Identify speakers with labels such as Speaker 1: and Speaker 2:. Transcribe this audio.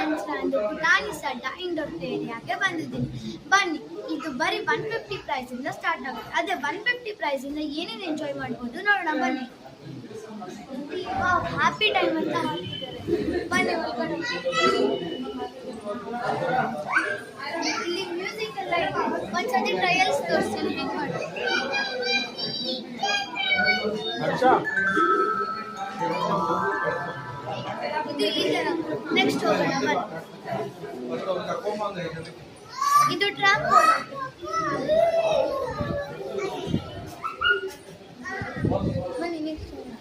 Speaker 1: ಮಂಚ ಎಂದು ಪುಟಾಣಿ ಸಡ್ಡ ಇಂಡೋರ್ ಏರಿಯಾಗೆ ಬಂದಿದ್ದೀನಿ. ಬನ್ನಿ, ಇದು ಬರೀ 150 ಪ್ರೈಸ್ ಇಂದ ಸ್ಟಾರ್ಟ್ ಆಗುತ್ತೆ. ಅದೇ 150 ಪ್ರೈಸ್ ಇಂದ ಏನೇನು ಎಂಜಾಯ್ ಮಾಡ್ಬೋದು ನೋಡೋಣ ಬನ್ನಿ. ಹ್ಯಾಪಿ ಟೈಮ್ ಅಂತ ಹಾಕಿದ್ದಾರೆ. ಬನ್ನಿ ಒಳಗಡೆ. ಇಲ್ಲಿ ಮ್ಯೂಸಿಕ್ ಎಲ್ಲ ಇದೆ. ಒಂದ್ಸತಿ ಟ್ರಯಲ್ಸ್ ತೋರಿಸ್ತೀನಿ ಹೇಗೆ ಮಾಡೋದು. ಇದು ಈ ತರ. ನೆಕ್ಸ್ಟ್ ಹೋಗೋಣ ಬನ್ನಿ. ಇದು ಟ್ರಾಂಪೋಲಿನ್. ಬನ್ನಿ ನೆಕ್ಸ್ಟ್ ಹೋಗೋಣ.